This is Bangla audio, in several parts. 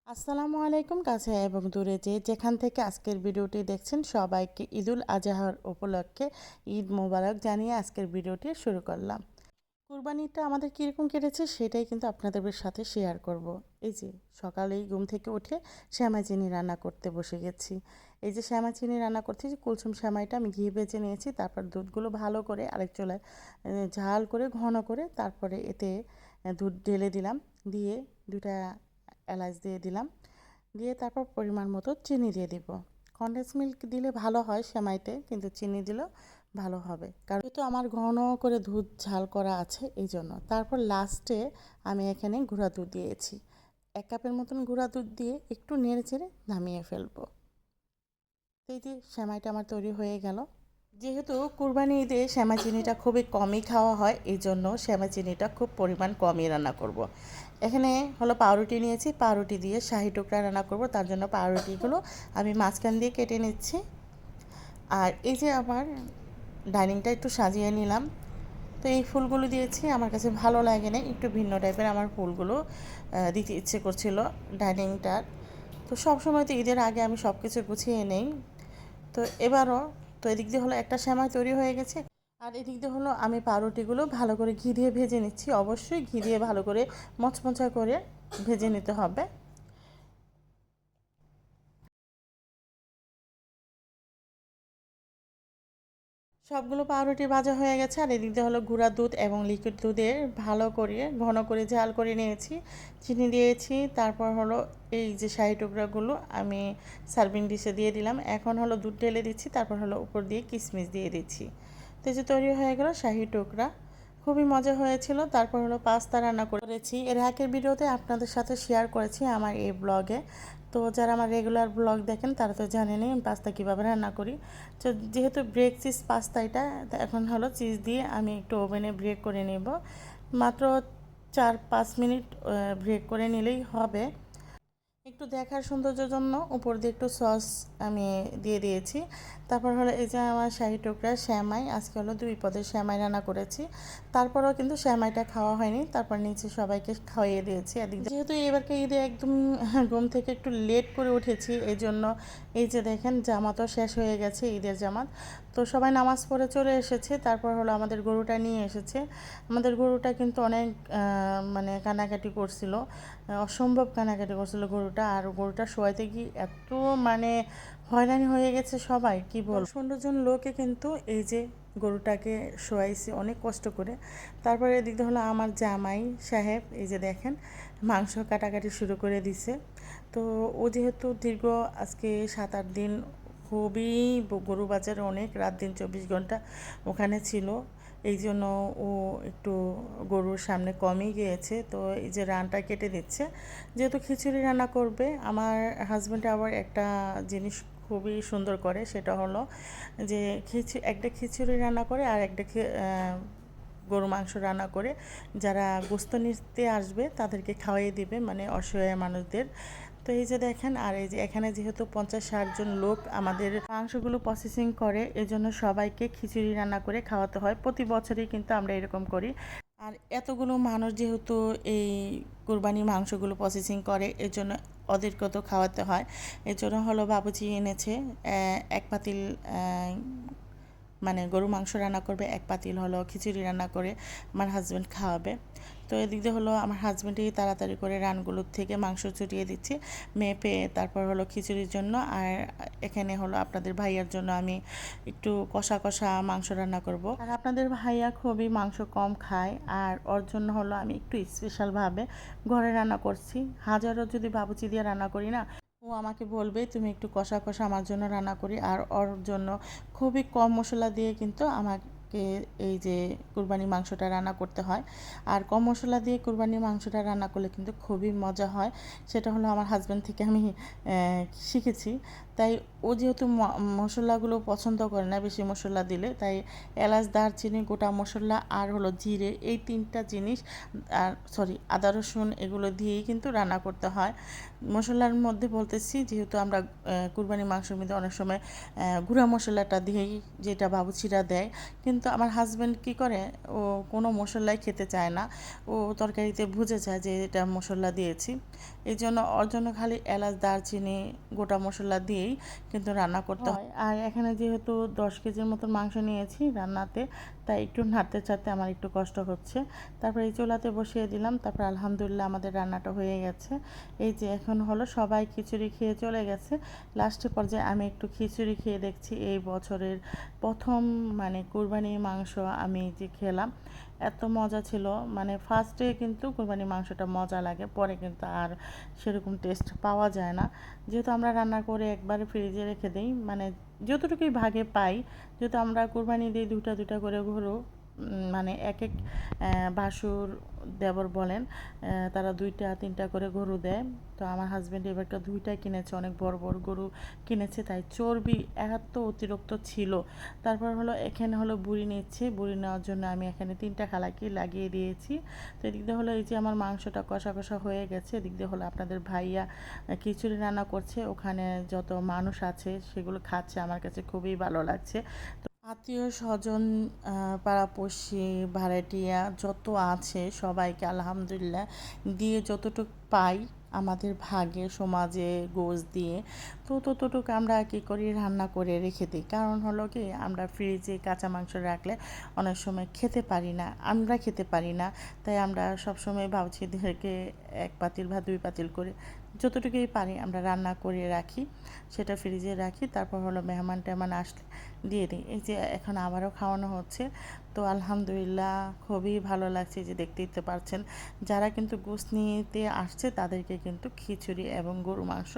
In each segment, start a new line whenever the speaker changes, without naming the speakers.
আসসালামু আলাইকুম। কাছে এবং দূরে যেখান থেকে আজকের ভিডিওটি দেখছেন সবাইকে ঈদুল আজহার উপলক্ষে ঈদ মোবারক জানিয়ে আজকের ভিডিওটি শুরু করলাম। কুরবানিটা আমাদের কীরকম কেটেছে সেটাই কিন্তু আপনাদের সাথে শেয়ার করব। এই যে সকালেই ঘুম থেকে উঠে শ্যামাই চিনি রান্না করতে বসে গেছি। এই যে শ্যামাই চিনি রান্না করতেছি, কুলসুম শ্যামাইটা আমি ঘি ভেজে নিয়েছি, তারপর দুধগুলো ভালো করে আরেক চুলায় ঝাল করে ঘন করে তারপরে এতে দুধ ঢেলে দিলাম, দিয়ে দুটা এলাচ দিয়ে দিলাম, দিয়ে তারপর পরিমাণ মতো চিনি দিয়ে দিব। কনডেন্স মিল্ক দিলে ভালো হয় সেমাইতে, কিন্তু চিনি দিলেও ভালো হবে, কারণ যেহেতু আমার ঘন করে দুধ ঝাল করা আছে এই জন্য। তারপর লাস্টে আমি এখানে গুঁড়া দুধ দিয়েছি, 1 কাপের মতন গুঁড়া দুধ দিয়ে একটু নেড়ে চেড়ে নামিয়ে ফেলবো। এই যে সেমাইটা আমার তৈরি হয়ে গেল। যেহেতু কুরবানি ঈদে শ্যামা চিনিটা খুবই কমই খাওয়া হয়, এই জন্য শ্যামা চিনিটা খুব পরিমাণ কমই রান্না করব। এখানে হলো পাউরুটি নিয়েছি, পাউরুটি দিয়ে শাহি টুকরা রান্না করব, তার জন্য পাউরুটিগুলো আমি মাঝখান দিয়ে কেটে নিচ্ছি। আর এই যে আমার ডাইনিংটা একটু সাজিয়ে নিলাম, তো এই ফুলগুলো দিয়েছি, আমার কাছে ভালো লাগে না, একটু ভিন্ন টাইপের আমার ফুলগুলো দিতে ইচ্ছে করছিল ডাইনিংটার। তো সবসময় তো ঈদের আগে আমি সব কিছু গুছিয়ে নেই, তো এবারও তো এদিক দিয়ে হলো একটা সেমাই তৈরি হয়ে গেছে, আর এদিক দিয়ে হলো আমি পাউরুটিগুলো ভালো করে ঘি দিয়ে ভেজে নিচ্ছি। অবশ্যই ঘি দিয়ে ভালো করে মচমচা করে ভেজে নিতে হবে। সবগুলো পাউরুটি ভাজা হয়ে গেছে, আর এদিক দিয়ে হলো গুঁড়া দুধ এবং লিকুইড দুধের ভালো করে ঘন করে ঝাল করে নিয়েছি, চিনি দিয়েছি। তারপর হলো এই যে শাহি টুকরাগুলো আমি সার্ভিং ডিশে দিয়ে দিলাম। এখন হলো দুধ ঢেলে দিচ্ছি, তারপর হলো উপর দিয়ে কিশমিশ দিয়ে দিচ্ছি। তো এই যে তৈরি হয়ে গেল শাহি টুকরা, খুবই মজা হয়েছিল। তারপর হলো পাস্তা রান্না করেছি, এর আগের ভিডিওতে আপনাদের সাথে শেয়ার করেছি আমার এই ব্লগে। তো যারা আমার রেগুলার ব্লগ দেখেন তারা তো জানেনই আমি পাস্তা কীভাবে রান্না করি। তো যেহেতু ব্রেক চিজ পাস্তা, এটা এখন হলো চিজ দিয়ে আমি একটু ওভেনে ব্রেক করে নেব, মাত্র 4-5 মিনিট ব্রেক করে নিলেই হবে। একটু দেখার সৌন্দর্যের জন্য উপর দিয়ে একটু সস আমি দিয়ে দিয়েছি। তারপর হলো এই যে আমার শাহি টুকরা শ্যামাই, আজকে হলো 2 পদের শ্যামাই রান্না করেছি। তারপরেও কিন্তু শ্যামাইটা খাওয়া হয়নি, তারপর নিচে সবাইকে খাওয়িয়ে দিয়েছি। এদিক যেহেতু এবারকে ঈদে একদম ঘুম থেকে একটু লেট করে উঠেছি, এই জন্য এই যে দেখেন জামাতও শেষ হয়ে গেছে, ঈদের জামাত। তো সবাই নামাজ পড়ে চলে এসেছে। তারপর হলো আমাদের গরুটা নিয়ে এসেছে। আমাদের গরুটা কিন্তু অনেক মানে কান্নাকাটি করছিল, অসম্ভব কান্নাকাটি করছিল গরুটা। আর গরুটা শোয়াইতে গিয়ে এত মানে হয়রানি হয়ে গেছে সবাই, কি বল, 15 জন লোকে কিন্তু এই যে গরুটাকে শোয়াইছে অনেক কষ্ট করে। তারপরে এদিক দিয়ে হলো আমার জামাই সাহেব, এই যে দেখেন মাংস কাটাকাটি শুরু করে দিছে। তো ও যেহেতু দীর্ঘ আজকে 7-8 দিন খুবই গরু বাজারে অনেক রাত দিন 24 ঘন্টা ওখানে ছিল, এই জন্য ও একটু গরুর সামনে কমই গিয়েছে। তো এই যে রানটা কেটে দিচ্ছে, যেহেতু খিচুড়ি রান্না করবে। আমার হাজব্যান্ড আবার একটা জিনিস খুবই সুন্দর করে, সেটা হলো যে একটা খিচুড়ি রান্না করে আর একটা গরু মাংস রান্না করে যারা গোস্ত নিতে আসবে তাদেরকে খাওয়াই দিবে, মানে অসহায় মানুষদের। তো এই যে দেখেন, আর এই যে এখানে যেহেতু 50-60 জন লোক আমাদের মাংসগুলো প্রসেসিং করে, এজন্য সবাইকে খিচুড়ি রান্না করে খাওয়াতে হয়। প্রতি বছরই কিন্তু আমরা এরকম করি। আর এতগুলো মানুষ যেহেতু এই কুরবানি মাংসগুলো প্রসেসিং করে, এর জন্য ওদেরকে তো খাওয়াতে হয়। এর জন্য হলো বাবুজি এনেছে 1 পাতিল মানে গরু মাংস রান্না করবে, 1 পাতিল হলো খিচুড়ি রান্না করে আমার হাজব্যান্ড খাওয়াবে। তো এদিক দিয়ে হলো আমার হাজব্যান্ডই তাড়াতাড়ি করে রানগুলোর থেকে মাংস ছুটিয়ে দিচ্ছি মেপে, তারপর হলো খিচুড়ির জন্য। আর এখানে হলো আপনাদের ভাইয়ার জন্য আমি একটু কষা কষা মাংস রান্না করব। আর আপনাদের ভাইয়া খুবই মাংস কম খায়, আর ওর জন্য হলো আমি একটু স্পেশালভাবে ঘরে রান্না করছি। হাজারও যদি বাবুচি দিয়ে রান্না করি না, ও আমাকে বলবে তুমি একটু কষা কষা আমার জন্য রান্না করি। আর ওর জন্য খুবই কম মশলা দিয়ে কিন্তু আমাকে এই যে কুরবানি মাংসটা রান্না করতে হয়। আর কম মশলা দিয়ে কুরবানি মাংসটা রান্না করলে কিন্তু খুবই মজা হয়, সেটা হলো আমার হাজব্যান্ড থেকে আমি শিখেছি। তাই ও যেহেতু মশলাগুলো পছন্দ করে না বেশি মশলা দিলে, তাই এলাচ, দারচিনি, গোটা মশলা আর হলো জিরে, এই 3টা জিনিস, আর আদা রসুন, এগুলো দিয়েই কিন্তু রান্না করতে হয়। মশলার মধ্যে বলতেছি যেহেতু আমরা কুরবানি মাংসের মধ্যে অনেক সময় গুঁড়া মশলাটা দিয়েই, যেটা বাবুচিরা দেয়, কিন্তু কিন্তু আমার হাজব্যান্ড কী করে, ও কোনো মশলাই খেতে চায় না, ও তরকারিতে বুঝে যায় যে এটা মশলা দিয়েছি। এই জন্য ওর জন্য খালি এলাচ দারচিনি গোটা মশলা দিয়েই কিন্তু রান্না করতে হয়। আর এখানে যেহেতু 10 কেজির মতন মাংস নিয়েছি রান্নাতে, তাই একটু নাড়তে চাড়তে আমার একটু কষ্ট হচ্ছে। তারপর এই চুলাতে বসিয়ে দিলাম। তারপর আলহামদুলিল্লাহ আমাদের রান্নাটা হয়ে গেছে। এই যে এখন হলো সবাই খিচুড়ি খেয়ে চলে গেছে, লাস্টের পর্যায়ে আমি একটু খিচুড়ি খেয়ে দেখছি। এই বছরের প্রথম মানে কুরবানির মাংস আমি যে খেলাম, এত মজা ছিল। মানে ফার্স্টে কিন্তু কুরবানির মাংসটা মজা লাগে, পরে কিন্তু আর সেরকম টেস্ট পাওয়া যায় না। যেহেতু আমরা রান্না করে একবারে ফ্রিজে রেখে দিই, মানে যতটুকুই ভাগে পাই, যেহেতু আমরা কুরবানি দিই দুটা দুটা করে গরু, মানে এক এক ভাসুর দেবর বলেন, তারা 2টা 3টা করে গরু দেয়। তো আমার হাজব্যান্ড এবারটা 2টাই কিনেছে, অনেক বড় বড় গরু কিনেছে, তাই চর্বি এত অতিরিক্ত ছিল। তারপর হলো এখানে হলো বুড়ি নিচ্ছে, বুড়ি নেওয়ার জন্য আমি এখানে 3টা খালাকি লাগিয়ে দিয়েছি। তো এদিক দিয়ে হলো এই যে আমার মাংসটা কষা কষা হয়ে গেছে, এদিক দিয়ে হলো আপনাদের ভাইয়া খিচুড়ি রান্না করছে, ওখানে যত মানুষ আছে সেগুলো খাচ্ছে, আমার কাছে খুবই ভালো লাগছে। আত্মীয় স্বজন, পাড়াপড়শি, ভাড়াটিয়া যত আছে সবাইকে আলহামদুলিল্লাহ দিয়ে যতটুকু পাই আমাদের ভাগে সমাজে গোছ দিয়ে, তো ততটুকু আমরা কী করি রান্না করে রেখে দিই। কারণ হলো কি, আমরা ফ্রিজে কাঁচা মাংস রাখলে অনেক সময় খেতে পারি না, আমরা খেতে পারি না, তাই আমরা সবসময় ভাবছিদেরকে 1 পাতিল বা 2 পাতিল করে যতটুকুই পারি আমরা রান্না করে রাখি, সেটা ফ্রিজে রাখি। তারপর হলো মেহমান টেহমান আসলে দিয়ে দিই। এই যে এখন আবারও খাওয়ানো হচ্ছে। তো আলহামদুলিল্লাহ খুবই ভালো লাগছে, যে দেখতেই তো পারছেন। যারা কিন্তু গোশত নিতে আসছে তাদেরকে কিন্তু খিচুড়ি এবং গরু মাংস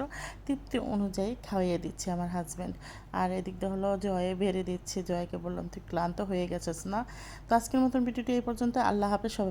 তৃপ্তি অনুযায়ী খাওয়িয়ে দিচ্ছে আমার হাজব্যান্ড। আর এদিক দিয়ে হলো জয়ে বেড়ে দিচ্ছে, জয়কে বললাম তুই ক্লান্ত হয়ে গেছিস না। তো আজকের মতন ভিডিওটি এই পর্যন্ত। আল্লাহ হাফেজ সবাই।